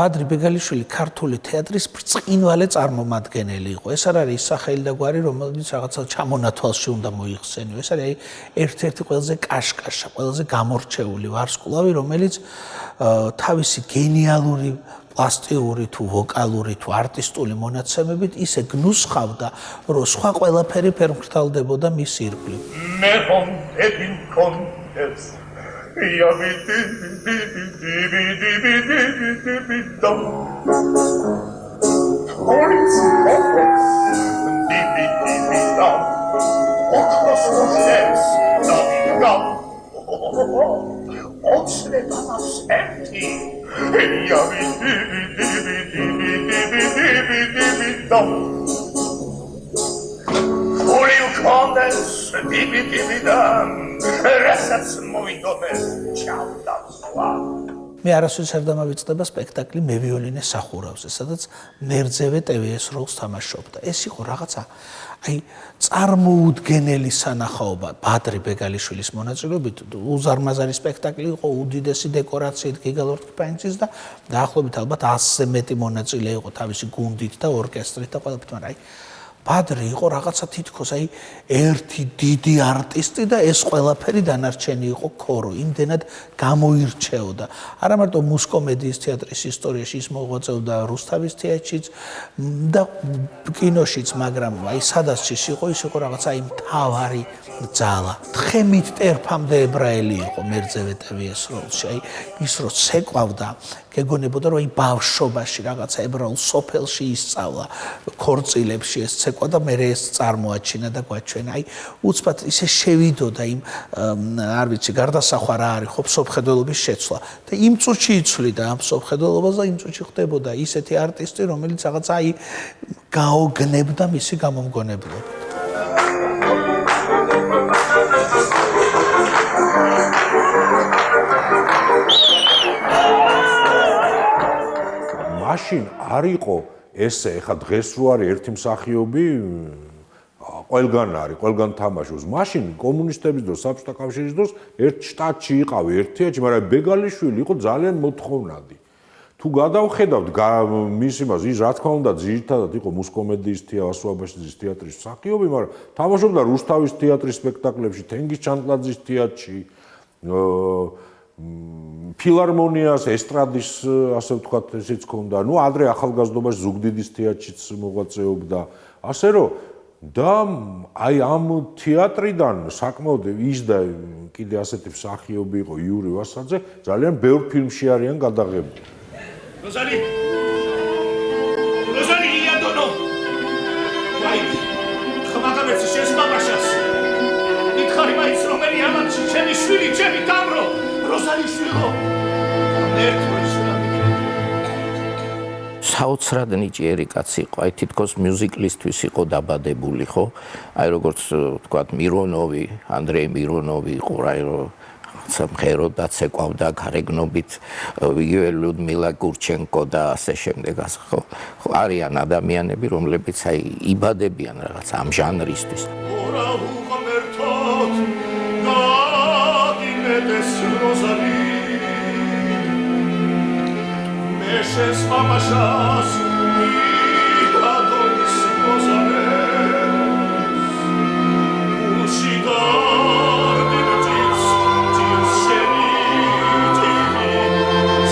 ბადრი ბეგალიშვილი ქართული თეატრის ბრწყინვალე წარმომადგენელი იყო. ეს არ არის სახელი და გვარი, რომელიც რაღაცა ჩამონათვალში უნდა მოიხსენიო. ეს არის ერთ-ერთი ყველაზე კაშკაშა, ყველაზე გამორჩეული ვარსკვლავი, რომელიც თავისი გენიალური პლასტიკური თუ ვოკალური თუ არტისტული მონაცემებით ისე გნუსხავდა, რომ სხვა ყველაფერი ფერმხრთალდებოდა მის ირგვლივ. მე ხომ ეფინ კონტეს Ja bitte dum. Olis ofex dum. Ochros ofex dum. Otsle panas empty. Ja bitte dum. Olil condes dum. რასაც მოიგონეს ჩავდაცვა მე არასოდეს არ დამავიწყდება სპექტაკლი მე ვიოლინე სახურავზე სადაც მერძევე ტევიეს როლს თამაშობდა ეს იყო რაღაცა აი წარმოუდგენელი სანახაობა ბადრი ბეგალიშვილის მონაწილეობით უზარმაზარი სპექტაკლი იყო უდიდესი დეკორაციით გიგალორ კპაინცის და დაახლოებით ალბათ 100-ზე მეტი მონაწილე იყო თავისი გუნდით და ორკესტრით და ყველაფრით მაგრამ აი ბადრი იყო რაღაცა თითქოს აი ერთი დიდი არტისტი და ეს ყველაფერი დანარჩენი იყო ქორო იმდენად გამოირჩეოდა არა მარტო მუსკომედიის თეატრის ისტორიაში ის მოღვაწეობდა რუსთავის თეატრშიც და კინოშიც მაგრამ აი სადაცის იყო ის იყო რაღაცა აი მთავარი ძალა თხემით ტერფამდე ებრაელი იყო მერძევე ტევიეს როლში აი ის რო ცეკვავდა გეგონებოდა რომ აი ბავშვობაში რაღაცა ებრაულ სოფელში ისწავლა ქორწილებში ეს ცეკვა და მე ეს წარმოაჩინა და გვაჩვენა აი უცბად ისე შევიდოდა იმ არ ვიცი გარდასახვა რა არის ხო სოფხედელობის შეცვლა და იმ წუთში იცვლიდა ამ სოფხედელობას და იმ წუთში ხდებოდა ისეთი არტისტი რომელიც რაღაცა აი გაოგნებდა მისი გამომგონებლობით მაშინ არ იყო ესე ეხა დღეს რო არის ერთი მსახიობი ყველგან არის ყველგან თამაშობს მაშინ კომუნისტების დროს საბჭოთა კავშირის დროს ერთ შტატში იყავი ერთიაჩი მაგრამ ბეგალიშვილი იყო ძალიან მოთხოვნადი თუ გადავხედავთ მის იმას ის რა თქმა უნდა ძირითადად იყო მუსკომედიის ასვაბაშიძის თეატრის მსახიობი მაგრამ თამაშობდა რუსთავის თეატრის სპექტაკლებში თენგიზ ჩანტლაძის თეატრში ფილარმონიას ესტრადის ასე ვთქვათ ესეც ქონდა ნუ ადრე ახალგაზრდობაში ზუგდიდის თეატრშიც მოღვაწეობდა ასე რომ და აი ამ თეატრიდან საკმაოდ ის და კიდე ასეთი მსახიობი იყო იური ვასაძე ძალიან ბევრ ფილმში არიან გადაღებული როზალი იადონო ვაი ხმაგამეცი შენს მამაშას მითხარი მაინც რომელი ამათში ჩემი შვილი ჩემი გამრო როზალი შვილო საოცრად ნიჭიერი კაცი იყო, აი თითქოს მიუზიკლისთვის იყო დაბადებული, ხო? აი როგორც ვთქვათ, მირონოვი, ანდრეი მირონოვი იყო, აი რომ სამხერო და ცეკვავდა გარეგნობით, იგივე ლუდმილა გურჩენკო და ასე შემდეგ, ხო? არიან ადამიანები, რომლებიც აი იბადებიან რაღაც ამ ჟანრისთვის. Mes mamashas adonis mozares ushidar dinutis tilseniti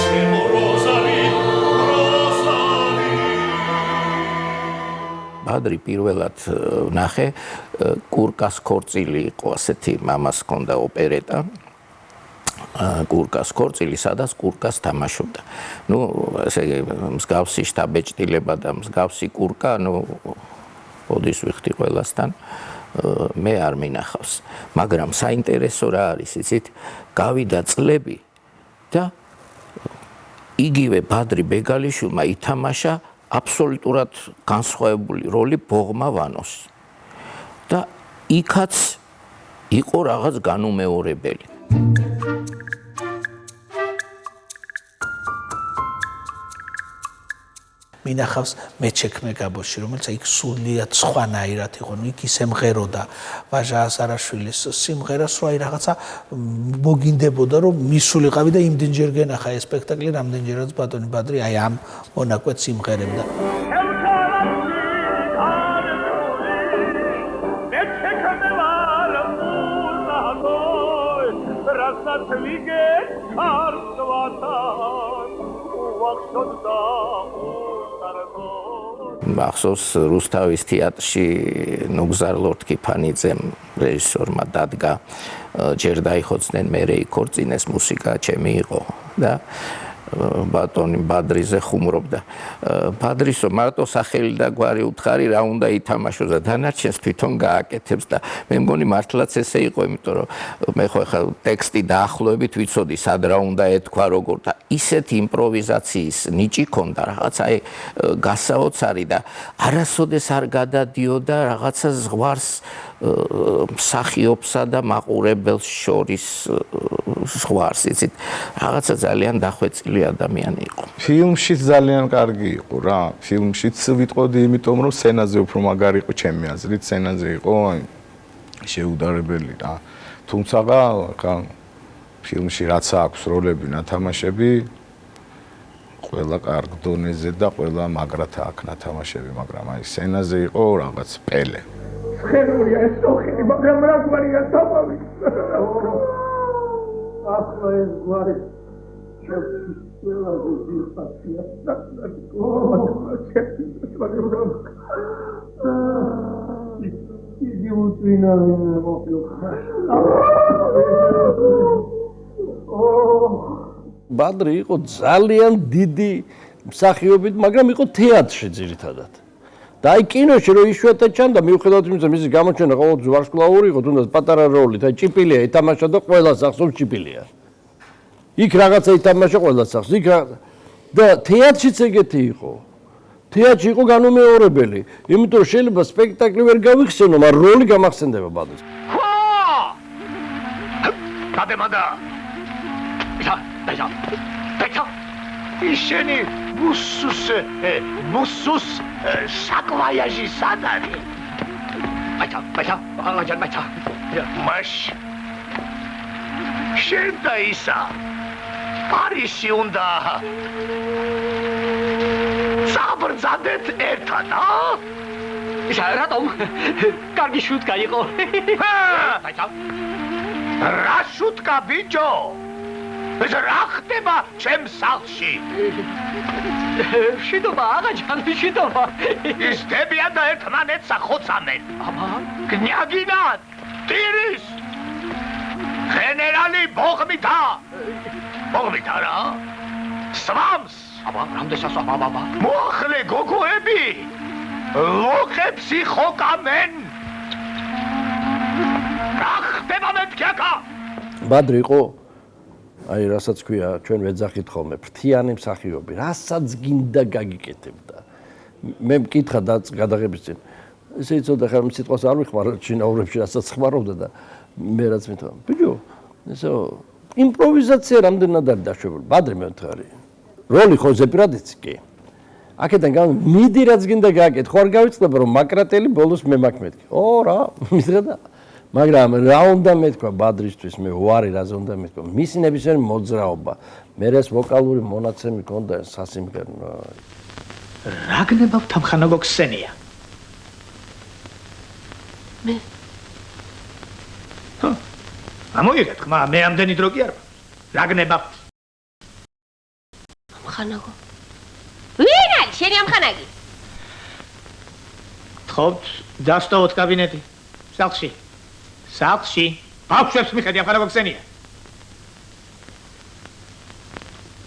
chemo rosari ბადრი პირველად ნახე კურკას ქორწილი იყო ასეთი მამას ჰქონდა ოპერეტა კურკას ქორწილი, სადაც კურკას თამაშობდა. ნუ ესე მსგავსი შტაბეჭდილება და მსგავსი კურკა, ოდის ვიხდი ყველასთან, მე არ მინახავს. მაგრამ საინტერესო რა არის, იცით? გავიდა წლები და იგივე ბადრი ბეგალიშვილმა ითამაშა აბსოლუტურად განსხვავებული როლი ბოღმა ვანოს. და იქაც იყო რაღაც განუმეორებელი. მინახავს მეჩექმე გაბოში, რომელიც იქ სულიად სხვანაირად იყო, იქ ისე მღეროდა ვაჟა ასარაშვილის სიმღერას, რომ რაღაცა მოგინდებოდა, რომ მისულიყავი და იმდენჯერ გენახა ეს სპექტაკლი, რამდენჯერაც ბატონი ბადრი აი ამ მონაკვეთს იმღერებდა. მახსოვს რუსთავის თეატრში ნუგზარ ლორთქიფანიძემ რეჟისორმა დადგა ჯერ დაიხოცნენ მერე იქორწინეს მუსიკა ჩემი იყო და ბატონი ბადრიზე ხუმრობდა. ბადრისო მარტო სახელი და გვარი უთხარი რა უნდა ითამაშოს და დანარჩენს თვითონ გააკეთებს და მე მგონი მართლაც ესე იყო, იმიტომ რომ მე ხო ხა ტექსტი დაახლოებით ვიცოდი სად რა უნდა ეთქვა როგორ და ისეთი იმპროვიზაციის ნიჭი ქონდა რაღაც აი გასაოცარი და არასოდეს არ გადადიოდა რაღაცა ზღვარს მსახიობსა და მაყურებელს შორის ზღვარს, იცით, რაღაცა ძალიან დახვეწილი ადამიანი იყო. ფილმშიც ძალიან კარგი იყო რა. ფილმშიც ვიტყოდი, იმიტომ რომ სცენაზე უფრო მაგარი იყო ჩემი აზრით, სცენაზე იყო შეუდარებელი რა. თუმცა ხა ფილმში რაც აქვს როლები, ნათამაშები ყველა კარგ დონეზე და ყველა მაგრად აქვს ნათამაშები, მაგრამ აი სცენაზე იყო რაღაც პელე. ხერულია ეს ოხი, მაგრამ რა გვარია თავი. ახლა ეს გვარი ბადრი იყო ძალიან დიდი მსახიობი, მაგრამ იყო თეატრში ძირითადად. და აი კინოში რო იშვიათად ჩანდა, მიუხედავად იმისა, მისი გამოჩენა ყოველთვის ვარსკვლავური იყო, თუნდაც პატარა როლით, აი ჭიპილია ითამაშა და ყველას ახსოვს ჭიპილია. იქ რაღაცა ითამაშა ყველას ახსოვს. იქ და თეატრშიც ეგეთი იყო. თეატრში იყო განუმეორებელი, იმიტომ რომ შეიძლება სპექტაკლი ვერ გავიხსენო, მაგრამ როლი გამახსენდება ბადრის. გადემანდა. დაიჭა. ისინი მუსუს საკვაიაჟი სადარი. ბაჭა, მაშ შენ და ისა პარიზში უნდა საბრძანდეთ ერთად, რატომ? კარგი შუტკა იყო. ბაჭა, რა შუტკა ბიჭო? ეს რა ხდება ჩემ სახლში? შიდობა, აღაჯან, შიდობა. ის დებიან და ერთმანეთს ახოცამენ. აბა, გნიაგინად, ტირის, გენერალი ბოღმითა რა, სვამს. აბა, რამდენსაც აბა. მოახლე გოგოები, ლოყებს იხოკამენ. რა ხდება მეთქιακა? ბადრი იყო აი რასაც ქვია ჩვენ ვეძახით ხოლმე ფრთიანი მსახიობი, რასაც გინდა გაგიკეთებდა. მე მკითხა და გადაღების წინ ესე იცოდა ხარ სიტყვას არ ვიხმარ ჩინაურებში რასაც ხმარობდა და მე რაც მითხრა ბიჭო ესო იმპროვიზაცია რამდენად არის დაშვებული. ბადრი მე ვთქარი როლი ხო ზეპირადიც კი აქედან გამ მიდი რაც გინდა გააკეთე ხო არ გავიწყდება რომ მაკრატელი ბოლოს მე მაქვს მეთქი რა მისრა და მაგრამ რა უნდა მეთქვა ბადრისთვის მე ვარი რაზე უნდა მეთქვა მისი ნებისმიერი მოძრაობა მე ეს ვოკალური მონაცემი ქონდა სასიმღერო რა გნებავ თამხანა გოგსენია მე ამოიღეთ ხმა მე ამდენი დრო კი არ რა გნებავ ამხანაგო ვინ არის შენი ამხანაგი თხოვთ დასტოვოთ კაბინეტი სახლში ბავშვებს მიხედი ამხანა გოგსენია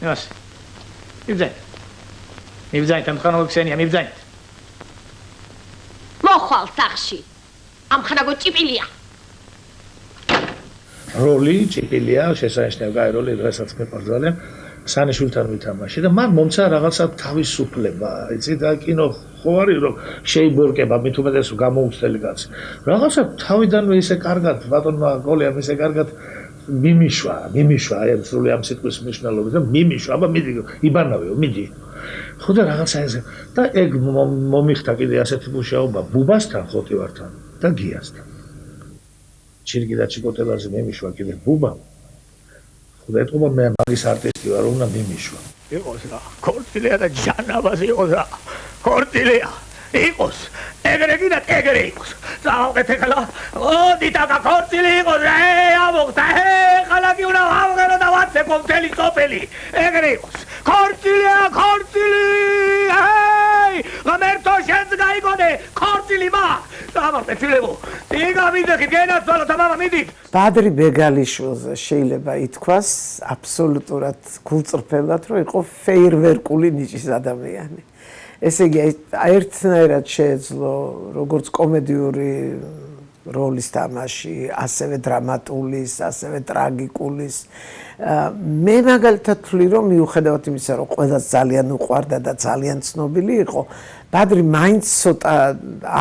იმას. მიბძანით ამ ხანო ქსენია, მიბძანით. მოხვალ სახში. ამ ხანაგო ჭიპილია. როლი ჭიპილია, შესანიშნავი კაი როლი, დღესაც მეყვარს ძალიან. სანიშვილთან ვითამაში და მან მომცა რაღაცა თავისუფლება, იცი და კინო ხო არის რომ შეიბორკება, მით უმეტეს გამოუცდელი კაცი. რაღაცა თავიდანვე ისე კარგად, ბატონმა გოლიამ ისე კარგად მიმიშვა, აი ამ სრული ამ სიტყვის მნიშვნელობით და მიმიშვა, აბა მიდი, იბანავეო, მიდი. ხო და რაღაცა ესე და ეგ მომიხდა კიდე ასეთი მუშაობა ბუბასთან, ხოტივართან და გიასთან. ჩირგი და ჩიკოტელაზე მიმიშვა კიდე ბუბამ. და ეთქობა მე მაგის არტისტი ვარ, უნდა მიმიშვა. იყოს რა, ქორწილია და ჯანაბაზი იყოს რა. ქორწილია იყოს, ეგრე კიდე ეგრე იყოს. წავყეთ ახლა, ოდით აკა ქორწილი იყოს რა, ამოგდა, ხალხი უნდა ავღერო და ვაცექო მთელი სოფელი. ეგრე იყოს. ქორწილია, ღმერთო შენს გაიგონე, ქორწილი მა. დამაფეთილებო. იგა მიდიხით, გენაცვალოთ მამა მიდით. ბადრი ბეგალიშვილზე შეიძლება ითქვას აბსოლუტურად გულწრფელად, რომ იყო ფეიერვერკული ნიჭის ადამიანი. ესე იგი, ერთნაირად შეეძლო როგორც კომედიური როლის თამაში, ასევე დრამატულის, ასევე ტრაგიკულის. მე მაგალითად ვთვლი, რომ მიუხედავად იმისა, რომ ყველას ძალიან უყვარდა და ძალიან ცნობილი იყო, ბადრი მაინც ცოტა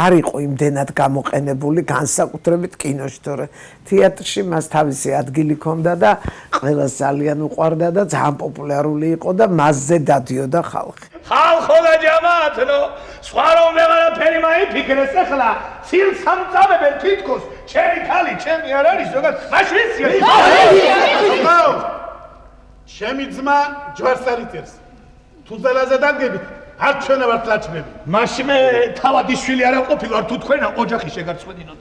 არ იყო იმდენად გამოყენებული, განსაკუთრებით კინოში, თორე თეატრში მას თავისი ადგილი ჰქონდა და ყველას ძალიან უყვარდა და ძალიან პოპულარული იყო და მასზე დადიოდა ხალხი. ხალხო და ჯამათნო, სხვა რომ ვეღარაფერი მაიფიქრეს ახლა, ცილს ამწამებენ თითქოს, ჩემი ქალი, ჩემი არ არის ზოგადად, მაშინსია. ჩემი ძმა ჯვარს არ იწერს. თუ ძალაზე დაგებით, არ ჩვენა ვართ ლაჩნები. მაშინ მე თავადი შვილი არ ყოფილა, თუ თქვენა ოჯახი შეგარცხვენინოთ.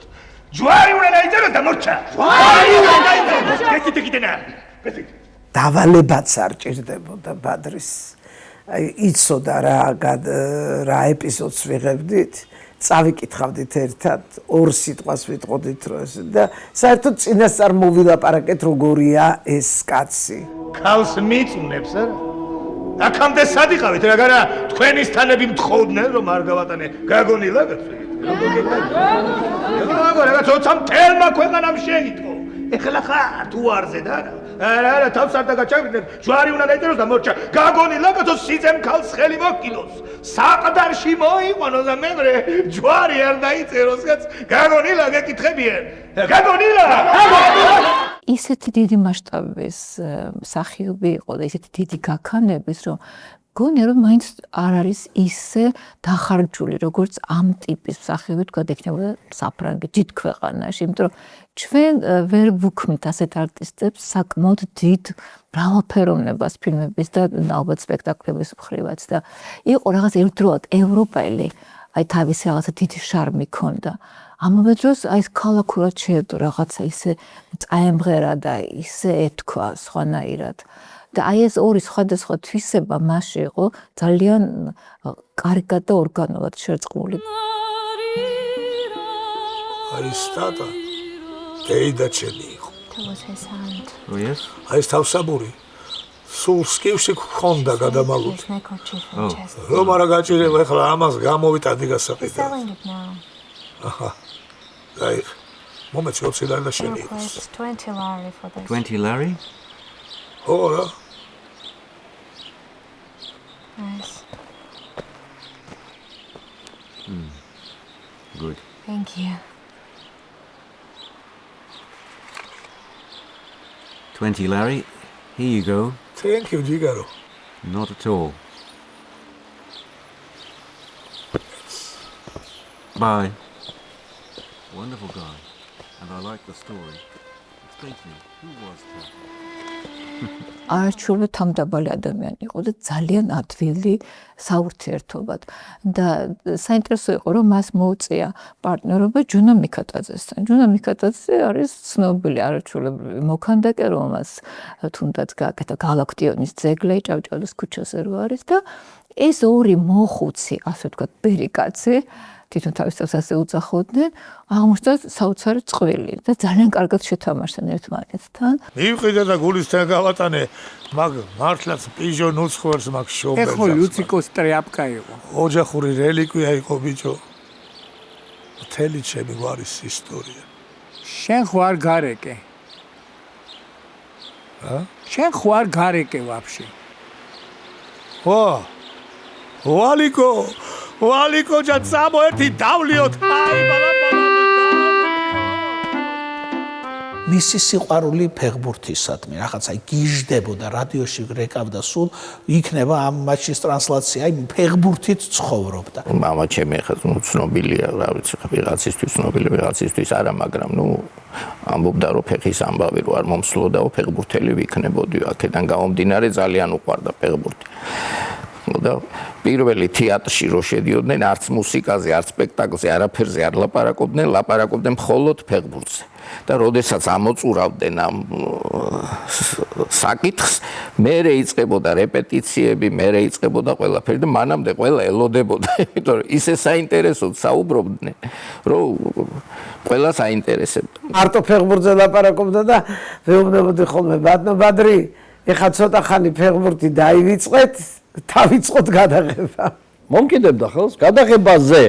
ჯვარი უნდა დაიწეროს და მორჩა. ჯვარი უნდა დაიწეროს. გესიტიკიტენა. დავალებაც არ ჭირდებოდა ბადრის. იცოდა რა ეპიზოდს ვიღებდით, წავიკითხავდით ერთად, ორ სიტყვას ვიტყოდით რომ და საერთოდ წინასწარ მოვილაპარაკეთ როგორია ეს კაცი. ქალს მიწუნებს არა? აქამდე სად იყავით რა გარა თქვენის თანები მთხოვდნენ რომ არ გავატანე გაგონილა გაწვით. რა თქმა მთელმა ქვეყანამ შეიტყო. ეხლა ხარ თუ არზე და არა თავს არ დაგაჭირდეთ ჯვარი უნდა დაიწეროს და მორჩა გაგონილა კაცო სიძემ ქალს ხელი მოკიდოს საყდარში მოიყვანოს და მეგრე ჯვარი არ დაიწეროს კაც გაგონილა გეკითხებიან გაგონილა ისეთი დიდი მასშტაბის მსახიობი იყო და ისეთი დიდი გაქანების რომ გონია რომ მაინც არ არის ისე დახარჯული როგორც ამ ტიპის მსახიობი თქვა ექნებოდა საფრანგეთ დიდ ქვეყანაში იმიტომ რომ ჩვენ ვერ ვუქმნით ასეთ არტისტებს საკმაოდ დიდ მრავალფეროვნებას ფილმების და ალბათ სპექტაკლების მხრივაც და იყო რაღაც ერთდროულად ევროპელი აი თავისი რაღაცა დიდი შარმი ჰქონდა ამავე დროს აი ეს ქალაქურად შეედო რაღაცა ისე წაემღერა და ისე ეთქვა სხვანაირად და აი ეს ორი სხვადასხვა თვისება მასში იყო ძალიან კარგად და ორგანულად შერწყმული. აი სტატა დეიდა ჩემი იყო. აი ეს თავსაბური სულ სკივში გქონდა გადამალული. რომ არა გაჭირება ეხლა ამას გამოვიტანდი გასაყიდად. აჰა. აი მომეც 20 ლარი და შენი იყოს. 20 lari for this. 20 lari? Oh, no. Nice. Good. Thank you. 20 lari. Here you go. Thank you, Gigaro. Not at all. Bye. Wonderful guy. And I like the story. Explain to me, who was that? არჩეული თამდაბალი ადამიანი იყო და ძალიან ადვილი საურთიერთობად და საინტერესო იყო რომ მას მოუწია პარტნიორობა ჯუნა მიქატაძესთან. ჯუნა მიქატაძე არის ცნობილი არჩეულებრივი მოქანდაკე, რომელმაც თუნდაც გააკეთა გალაქტიონის ძეგლი ჭავჭავაძის ქუჩაზე რო არის და ეს ორი მოხუცი, ასე ვთქვათ, ბერიკაცი თვითონ თავის თავს ასე უძახოდნენ, აღმოჩნდა საოცარი წყვილი და ძალიან კარგად შეთამაშდნენ ერთმანეთთან. მივყიდე და გულისთან გავატანე, მაგ მართლაც პიჟო ნუცხვერს მაგ შობელს. ეხო ლუციკოს ტრიაპკა იყო. ოჯახური რელიკვია იყო ბიჭო. მთელი ჩემი გვარის ისტორია. შენ ხო არ გარეკე? შენ ხო არ გარეკე ვაფშე? ვალიკო ჯა წამო ერთი დავლიოთ. აი ბალაბალა. მისი სიყვარული ფეხბურთისადმი რაღაცა გიჟდებოდა რადიოში რეკავდა სულ იქნება ამ მატჩის ტრანსლაცია აი ფეხბურთით ცხოვრობდა მამა ჩემი ხა ცნობილია რა ვიცი ვიღაცისთვის ცნობილი ვიღაცისთვის არა მაგრამ ამბობდა რომ ფეხის ამბავი რო არ მომსვლოდაო ფეხბურთელი ვიქნებოდიო აქედან გამომდინარე ძალიან უყვარდა ფეხბურთი და პირველი თეატრში რო შედიოდნენ არც მუსიკაზე არც სპექტაკლზე არაფერზე არ ლაპარაკობდნენ მხოლოდ ფეხბურთზე და როდესაც ამოწურავდნენ ამ საკითხს მერე იწყებოდა რეპეტიციები მერე იწყებოდა ყველაფერი და მანამდე ყველა ელოდებოდა იმიტომ რომ ისე საინტერესოდ საუბრობდნენ რომ ყველა საინტერესებდა მარტო ფეხბურთზე ლაპარაკობდა და ვეუბნებოდი ხოლმე ბადრი ეხლა ცოტა ხანი ფეხბურთი დაივიწყეთ დავიწყოთ გადაღება მომკიდებდა ხელს გადაღებაზე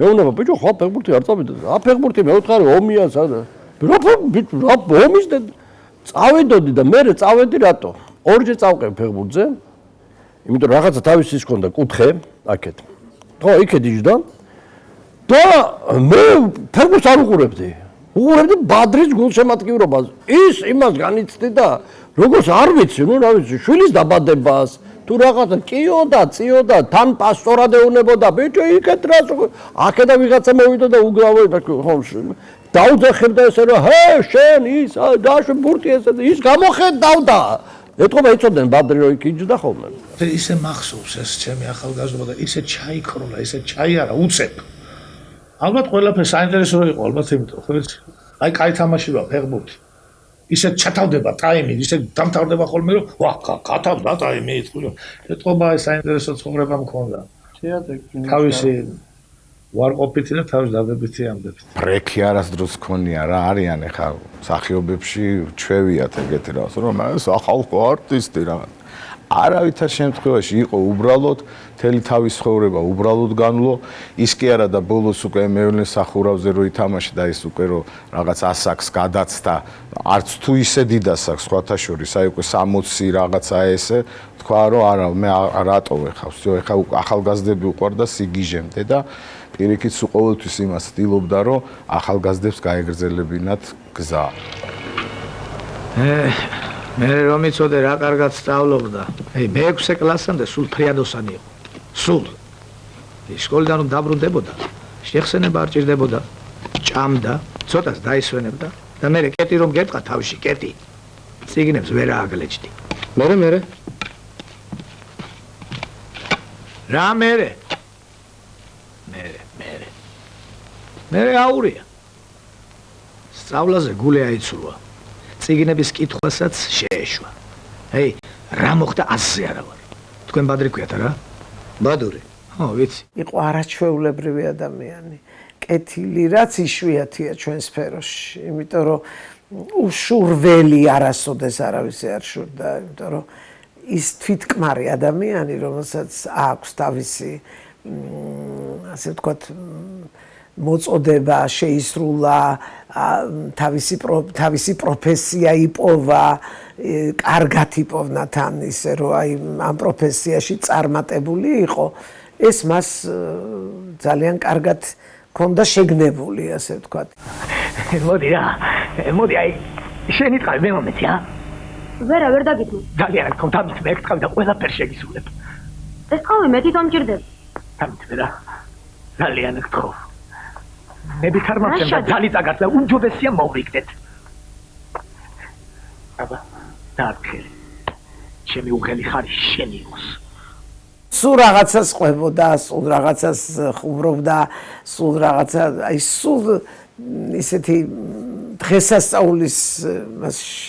მეუბნება ბიჭო ხო ფეხბურთი არ წავიდე რა ფეხბურთი მეუთხარი ომია სადა რა ომის და წავიდოდი და მე წავედი რატო ორჯერ წავყევ ფეხბურთზე იმიტომ რაღაცა თავის ის ქონდა კუთხე აქეთ ხო იქეთ იჯდა და მე ფეხბურთს არ უყურებდი ბადრის გულშემატკივრობას ის იმას განიცდი და როგორც არ ვიცი რა ვიცი შვილის დაბადებას თუ რაღაცა კიოდა, წიოდა, თან პასტორად ეუნებოდა, ბიჭო, იქეთ რას აქედა ვიღაცა მოვიდა და უგრავდა ხო დაუძახებდა ესე რომ ჰე შენ ის დაშ ბურთი ესე ის გამოხედავდა ეთქობა იცოდნენ ბადრი რო იქ იჯდა ხოლმე ისე მახსოვს ეს ჩემი ახალგაზრდა და ისე ჩაიქროლა ისე ჩაიარა უცებ ალბათ ყველაფერი საინტერესო რო იყო ალბათ იმიტომ ხო ვიცი აი კაი თამაშია ფეხბურთი ისე ჩათავდება ტაიმი, ისე დამთავრდება ხოლმე რომ ვა, გათავდა ტაიმი, ეთქობა ეს საინტერესო ცხოვრება მქონდა. თავისი ვარყოფითი და თავის დადებითი ამბებით. ბრექი არასდროს ქონია რა არიან ეხა მსახიობებში ჩვევიათ ეგეთი რაღაც რომ ეს ახალ არტისტი რა. არავითარ შემთხვევაში იყო უბრალოდ მთელი თავის ცხოვრება უბრალოდ განვლო ის კი არა და ბოლოს უკვე მეულე სახურავზე რო ითამაშე და ის უკვე რო რაღაც ასაკს გადაცდა არც თუ ისე დიდასაკს სხვათა შორის აი უკვე 60 რაღაცა ესე თქვა რომ არა მე რატო ვეხავს ეხა ახალგაზრდები უყვარდა სიგიჟემდე და პირიქით სულ ყოველთვის იმას ცდილობდა რომ ახალგაზრდებს გაეგრძელებინათ გზა მე რომ იცოდე რა კარგად სწავლობდა. აი მე-6 კლასამდე სულ ფრიადოსანი იყო. სულ. სკოლიდან რომ დაბრუნდებოდა, შეხსენება არ ჭირდებოდა. ჭამდა, ცოტას დაისვენებდა და მე კეტი რომ გეტყა თავში კეტი. ციგნებს ვერ ააგლეჭდი. მე. რა მე. მე აურია. სწავლაზე გული აიცურვა. ციგნების კითხვასაც შეეშვა. ჰეი, რა მოხდა ასე არა ვარ. თქვენ ბადრი ქვიათ რა? ბადური. ხო, ვიცი. იყო არაჩვეულებრივი ადამიანი. კეთილი რაც იშვიათია ჩვენ სფეროში, იმიტომ რომ უშურველი არასოდეს არავის არ შურდა, იმიტომ რომ ის თვითკმარი ადამიანი, რომელსაც აქვს თავისი ასე ვთქვათ მოწოდება შეისრულა თავისი პროფესია იპოვა კარგად იპოვნა თან ისე რომ აი ამ პროფესიაში წარმატებული იყო ეს მას ძალიან კარგად ქონდა შეგნებული ასე ვთქვათ მოდი აი შენი ტყავი მე მომეცი ვერ დაგიწყო ძალიან რა თქმა უნდა მე ტყავი და ყველაფერს შეგისრულებ ეს ტყავი მე თვითონ მჭირდება თამით რა ძალიან გთხოვ მე ბითარმავ და ძალი წაგარს და უმჯობესია მოვიგდეთ. აბა, დაგხელი. ჩემი უღელი ხარი შენი იყოს. სულ რაღაცას ყვებოდა, სულ რაღაცას ხუმრობდა, სულ რაღაცა, აი სულ ისეთი დღესასწაულის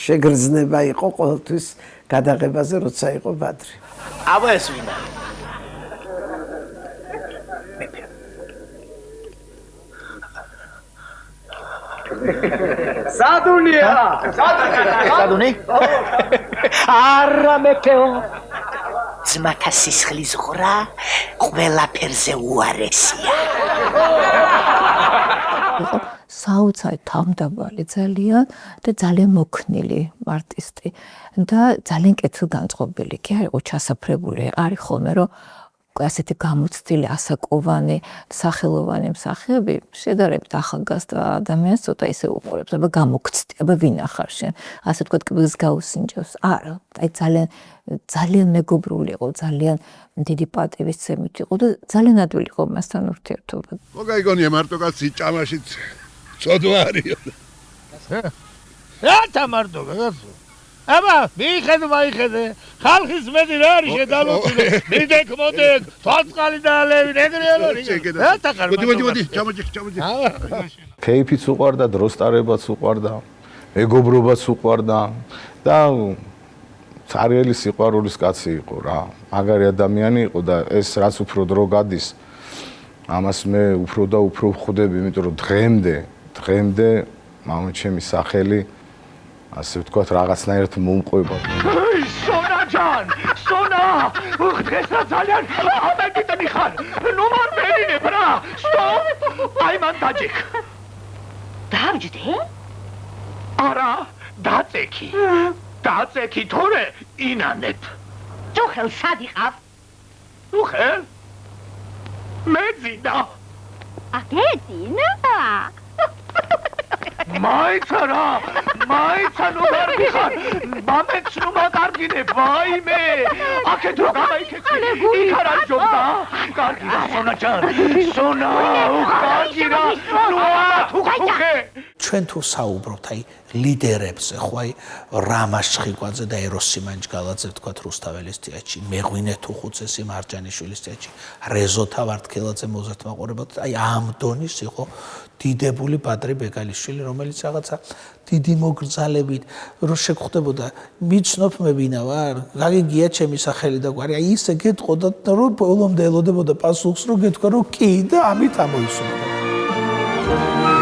შეგრძნება იყო ყოველთვის გადაღებაზე, როცა იყო ბადრი. აბა ეს ვინა. სადუნია სადუნი არა მეფეო ძმათა სისხლის ღრა ყველაფერზე უარესია საოცარი თავმდაბალი ძალიან და ძალიან მოქნილი არტისტი და ძალიან კეთილგანწყობილი კი არ იყო ჩასაფრებული არის ხოლმე რომ ასეთი გამოცდილი ასაკოვანი სახელოვანი მსახიობი შედარებით ახალგაზრდა ადამიანს ცოტა ისე უყურებს აბა გამოგცდი აბა ვინ ახარ შენ ასე თქვა კბილს გაუსინჯოს არა აი ძალიან მეგობრული იყო ძალიან დიდი პატივისცემით იყო და ძალიან ადვილი იყო მასთან ურთიერთობა მოგაიგონია მარტო კაცი ჭამაშიც ცოდვა არისო რა თამარტო კაცო აბა მიხედე ხალხის მედი რა არის შედალოწილი მიდეკ მოდეკ თვალწყალი და ალევი ეგრე არის რა თახარ მოდი ჩამოჯი კეიფიც უყვარდა დროსტარებაც უყვარდა მეგობრობაც უყვარდა და ცარიელი სიყვარულის კაცი იყო რა მაგარი ადამიანი იყო და ეს რაც უფრო დრო გადის ამას მე უფრო და უფრო ვხვდები იმიტომ რომ დღემდე მამაჩემი სახელი ასე ვთქვათ რაღაცნაირად მომყვება. სონაჯან, სონა, დღესა ძალიან ამერკიტანი ხარ. ნუ მარტინებ რა. სტოპ. აი მან დაჯექ. დავჯდე? არა, დაწექი. დაწექი თორე ინანებ. ჯოხელ სად იყავ? უხელ? მეძინა. აგეძინა? მაიცა ნუ გარბიხარ მამეც ნუ მაგარგინე ვაიმე აქეთ რო გაიქეცი იქ არ არის ჯობდა კარგი რა სონაჯან სონა კარგი რა ნუ ათუხე ჩვენ თუ საუბრობთ აი ლიდერებზე ხო აი რამას შხიკვაძე და ეროს სიმანჯგალაძე ვთქვათ რუსთაველის თეატრში მეღვინე თუხუცესი მარჯანიშვილის თეატრში რეზო თავარდქელაძე მოზრდმაყურებელთ აი ამ დონის იყო დიდებული პატრი ბეკალიშვილი რომელიც რაღაცა დიდი მოგრძალებით რო შეგხვდებოდა მიცნობ მე ვინა ვარ გაგიგია ჩემი სახელი და გვარი აი ისე გეტყოდა რომ ბოლომდე ელოდებოდა პასუხს რომ გეთქვა რომ კი და ამით ამოისურვა